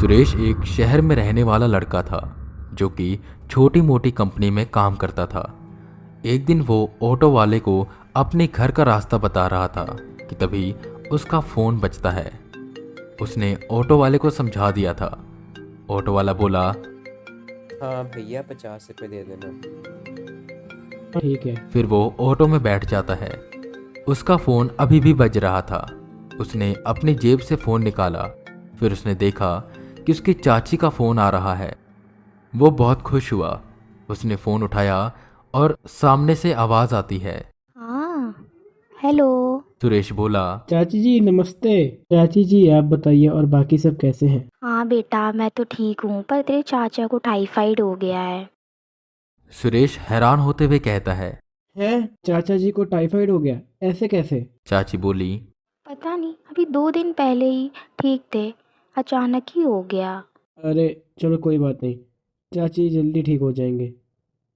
सुरेश एक शहर में रहने वाला लड़का था जो कि छोटी मोटी कंपनी में काम करता था। एक दिन वो ऑटो वाले को अपने घर का रास्ता बता रहा था कि तभी उसका फोन बजता है। उसने ऑटो वाले को समझा दिया था। ऑटो वाला बोला, हाँ भैया 50 रुपये दे देना। ठीक है। फिर वो ऑटो में बैठ जाता है। उसका फोन अभी भी बज रहा था। उसने अपनी जेब से फोन निकाला। फिर उसने देखा कि उसकी चाची का फोन आ रहा है। वो बहुत खुश हुआ। उसने फोन उठाया और सामने से आवाज आती है। हाँ, हेलो। सुरेश बोला, चाची जी नमस्ते। चाची जी आप बताइए और बाकी सब कैसे हैं? हाँ बेटा, मैं तो ठीक हूँ, पर तेरे चाचा को टाइफाइड हो गया है। सुरेश हैरान होते हुए कहता है। हैं? चाचा जी को टाइफाइड हो गया? ऐसे कैसे? चाची बोली, पता नहीं, अभी 2 दिन पहले ही ठीक थे, अचानक ही हो गया। अरे चलो कोई बात नहीं, चाची जल्दी ठीक हो जाएंगे।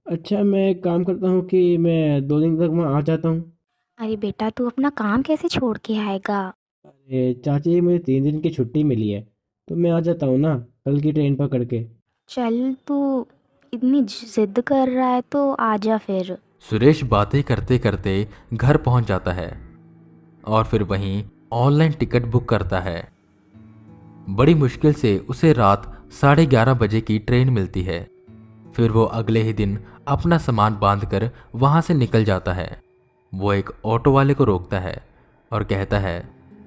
अच्छा मैं एक काम करता हूँ कि मैं 2 दिन तक वहाँ आ जाता हूँ। अरे बेटा, तू अपना काम कैसे छोड़ के आएगा? अरे चाची जी मुझे 3 दिन की छुट्टी मिली है तो मैं आ जाता हूँ ना, कल की ट्रेन पकड़ के। चल, तू इतनी जिद कर रहा है तो आजा फिर। सुरेश बातें करते करते घर पहुंच जाता है और फिर वहीं ऑनलाइन टिकट बुक करता है। बड़ी मुश्किल से उसे रात 11:30 बजे की ट्रेन मिलती है। फिर वो अगले ही दिन अपना सामान बांधकर वहां से निकल जाता है। वो एक ऑटो वाले को रोकता है और कहता है।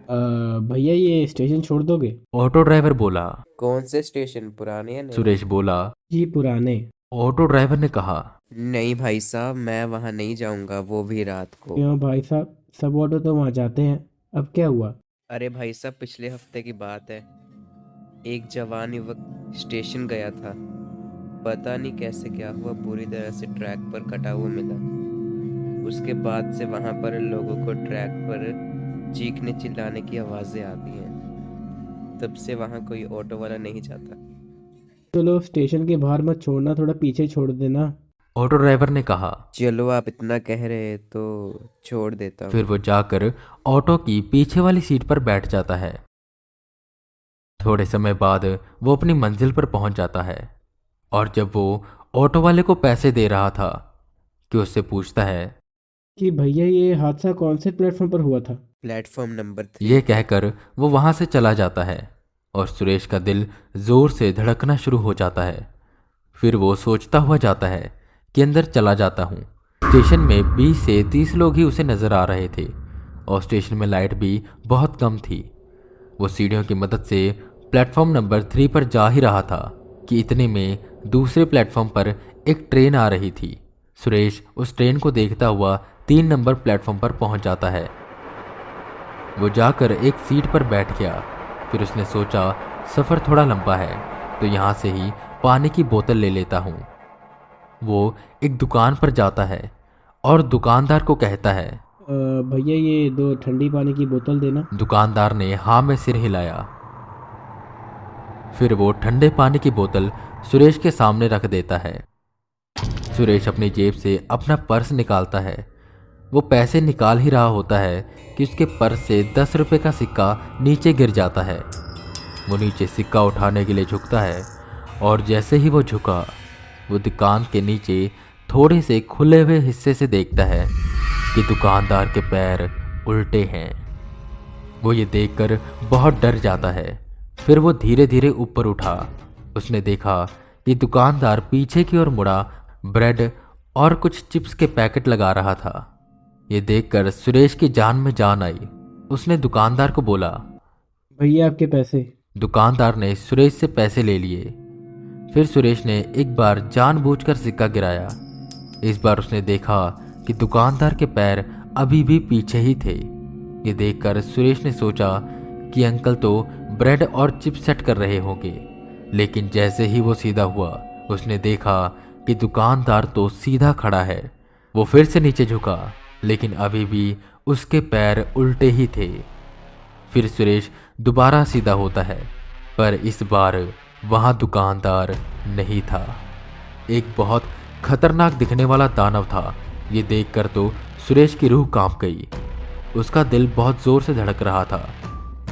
भैया ये स्टेशन छोड़ दोगे? ऑटो ड्राइवर बोला। कौन से स्टेशन, पुराने या नए? सुरेश बोला। जी पुराने। ऑटो ड्राइवर ने कहा, नहीं भाई साहब, मैं वहाँ नहीं जाऊँगा, वो भी रात को। क्यों भाई साहब, सब ऑटो तो वहाँ जाते हैं, अब क्या हुआ? अरे भाई साहब, पिछले हफ्ते की बात है। एक जवान युवक स्टेशन गया था। पता नहीं कैसे क्या हुआ, पूरी तरह से ट्रैक पर कटा हुआ मिला। उसके बाद से वहाँ पर लोगों को ट्रैक पर चीखने चिल्लाने की आवाज़ें आती हैं। तब से वहाँ कोई ऑटो वाला नहीं जाता। चलो स्टेशन के बाहर मत छोड़ना, थोड़ा पीछे छोड़ देना। ऑटो ड्राइवर ने कहा। चलो आप इतना कह रहे तो छोड़ देता हूँ। फिर वो जाकर ऑटो की पीछे वाली सीट पर बैठ जाता है। थोड़े समय बाद वो अपनी मंजिल पर पहुंच जाता है और जब वो ऑटो वाले को पैसे दे रहा था कि उससे पूछता है कि भैया ये हादसा कौन से प्लेटफॉर्म पर हुआ था? Platform number 3। ये कहकर वो वहां से चला जाता है और सुरेश का दिल जोर से धड़कना शुरू हो जाता है। फिर वो सोचता हुआ जाता है कि अंदर चला जाता हूँ। स्टेशन में 20 से 30 लोग ही उसे नजर आ रहे थे और स्टेशन में लाइट भी बहुत कम थी। वो सीढ़ियों की मदद से प्लेटफॉर्म नंबर 3 पर जा ही रहा था कि इतने में दूसरे प्लेटफॉर्म पर एक ट्रेन आ रही थी। सुरेश उस ट्रेन को देखता हुआ 3 नंबर प्लेटफॉर्म पर पहुंच जाता है। वो जाकर एक सीट पर बैठ गया। फिर उसने सोचा सफ़र थोड़ा लंबा है तो यहाँ से ही पानी की बोतल ले लेता हूँ। वो एक दुकान पर जाता है और दुकानदार को कहता है, भैया ये 2 ठंडी पानी की बोतल देना। दुकानदार ने हाँ में सिर हिलाया। फिर वो ठंडे पानी की बोतल सुरेश के सामने रख देता है। सुरेश अपनी जेब से अपना पर्स निकालता है। वो पैसे निकाल ही रहा होता है कि उसके पर्स से 10 रुपए का सिक्का नीचे गिर जाता है। वो नीचे सिक्का उठाने के लिए झुकता है और जैसे ही वो झुका, वो दुकान के नीचे थोड़े से खुले हुए हिस्से से देखता है कि दुकानदार के पैर उल्टे हैं। वो ये देखकर बहुत डर जाता है। फिर वो धीरे धीरे ऊपर उठा। उसने देखा कि दुकानदार पीछे की ओर मुड़ा ब्रेड और कुछ चिप्स के पैकेट लगा रहा था। ये देखकर सुरेश की जान में जान आई। उसने दुकानदार को बोला, भैया आपके पैसे। दुकानदार ने सुरेश से पैसे ले लिए। फिर सुरेश ने एक बार जानबूझकर सिक्का गिराया। इस बार उसने देखा कि दुकानदार के पैर अभी भी पीछे ही थे। ये देखकर सुरेश ने सोचा कि अंकल तो ब्रेड और चिप्स सेट कर रहे होंगे, लेकिन जैसे ही वो सीधा हुआ उसने देखा कि दुकानदार तो सीधा खड़ा है। वो फिर से नीचे झुका, लेकिन अभी भी उसके पैर उल्टे ही थे। फिर सुरेश दोबारा सीधा होता है, पर इस बार वहां दुकानदार नहीं था। एक बहुत खतरनाक दिखने वाला दानव था। ये देखकर तो सुरेश की रूह कांप गई। उसका दिल बहुत जोर से धड़क रहा था,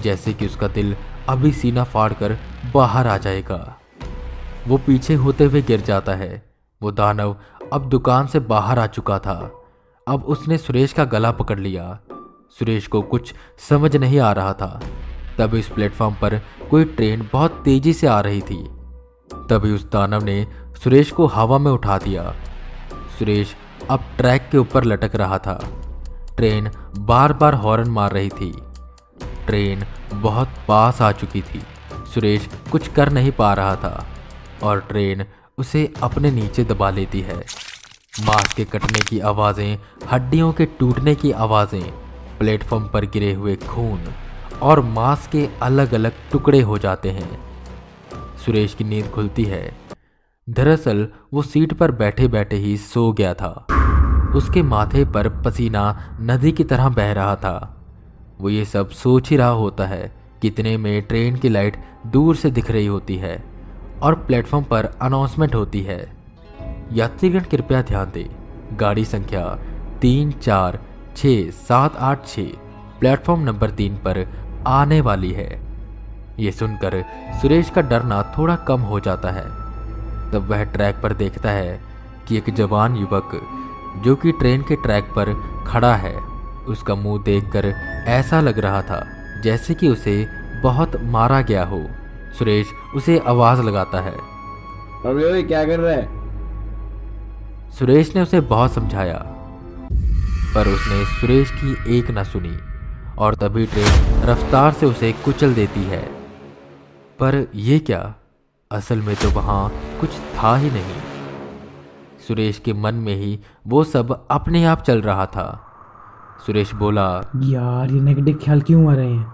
जैसे कि उसका दिल अभी सीना फाड़कर बाहर आ जाएगा। वो पीछे होते हुए गिर जाता है। वो दानव अब दुकान से बाहर आ चुका था। अब उसने सुरेश का गला पकड़ लिया। सुरेश को कुछ समझ नहीं आ रहा था। तभी उस प्लेटफॉर्म पर कोई ट्रेन बहुत तेजी से आ रही थी। तभी उस दानव ने सुरेश को हवा में उठा दिया। सुरेश अब ट्रैक के ऊपर लटक रहा था। ट्रेन बार बार हॉर्न मार रही थी। ट्रेन बहुत पास आ चुकी थी। सुरेश कुछ कर नहीं पा रहा था और ट्रेन उसे अपने नीचे दबा लेती है। मांस के कटने की आवाज़ें, हड्डियों के टूटने की आवाज़ें, प्लेटफॉर्म पर गिरे हुए खून और मांस के अलग अलग टुकड़े हो जाते हैं। सुरेश की नींद खुलती है। दरअसल वो सीट पर बैठे बैठे ही सो गया था। उसके माथे पर पसीना नदी की तरह बह रहा था। वो ये सब सोच ही रहा होता है कि इतने में ट्रेन की लाइट दूर से दिख रही होती है और प्लेटफॉर्म पर अनाउंसमेंट होती है, यात्रीगण कृपया ध्यान दें, गाड़ी संख्या 346786 प्लेटफॉर्म नंबर 3 पर आने वाली है। ये सुनकर सुरेश का डरना थोड़ा कम हो जाता है। तब वह ट्रैक पर देखता है कि एक जवान युवक जो कि ट्रेन के ट्रैक पर खड़ा है, उसका मुंह देखकर ऐसा लग रहा था जैसे कि उसे बहुत मारा गया हो। सुरेश उसे आवाज लगाता है। अरे क्या कर रहा है? सुरेश ने उसे बहुत समझाया पर उसने सुरेश की एक न सुनी और तभी ट्रेन रफ्तार से उसे कुचल देती है। पर यह क्या, असल में तो वहां कुछ था ही नहीं। सुरेश के मन में ही वो सब अपने आप चल रहा था। सुरेश बोला, यार ये नेगेटिव ख्याल क्यों आ रहे हैं?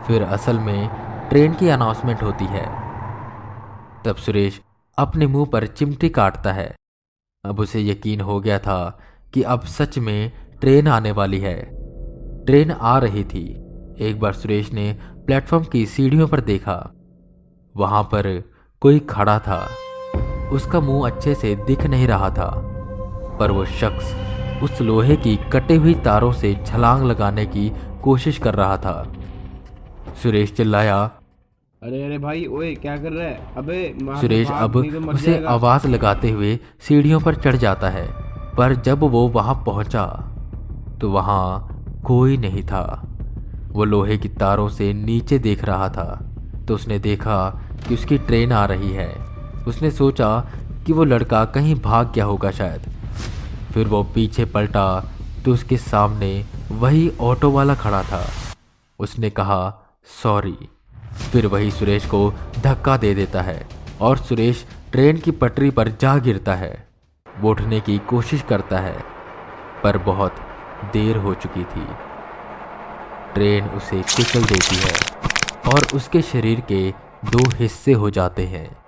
फिर असल में ट्रेन की अनाउंसमेंट होती है। तब सुरेश अपने मुंह पर चिमटी काटता है। अब उसे यकीन हो गया था कि अब सच में ट्रेन आने वाली है। ट्रेन आ रही थी। एक बार सुरेश ने प्लेटफॉर्म की सीढ़ियों पर देखा। वहां पर कोई खड़ा था। उसका मुंह अच्छे से दिख नहीं रहा था, पर वो शख्स उस लोहे की कटी हुई तारों से छलांग लगाने की कोशिश कर रहा था। सुरेश चिल्लाया, अरे भाई, ओए क्या कर रहा है? अबे सुरेश अब उसे आवाज लगाते हुए सीढ़ियों पर चढ़ जाता है। पर जब वो वहां पहुंचा तो वहां कोई नहीं था। वो लोहे की तारों से नीचे देख रहा था तो उसने देखा कि उसकी ट्रेन आ रही है। उसने सोचा कि वो लड़का कहीं भाग गया होगा शायद। फिर वो पीछे पलटा तो उसके सामने वही ऑटो वाला खड़ा था। उसने कहा सॉरी। फिर वही सुरेश को धक्का दे देता है और सुरेश ट्रेन की पटरी पर जा गिरता है। वो उठने की कोशिश करता है पर बहुत देर हो चुकी थी। ट्रेन उसे कुचल देती है और उसके शरीर के 2 हिस्से हो जाते हैं।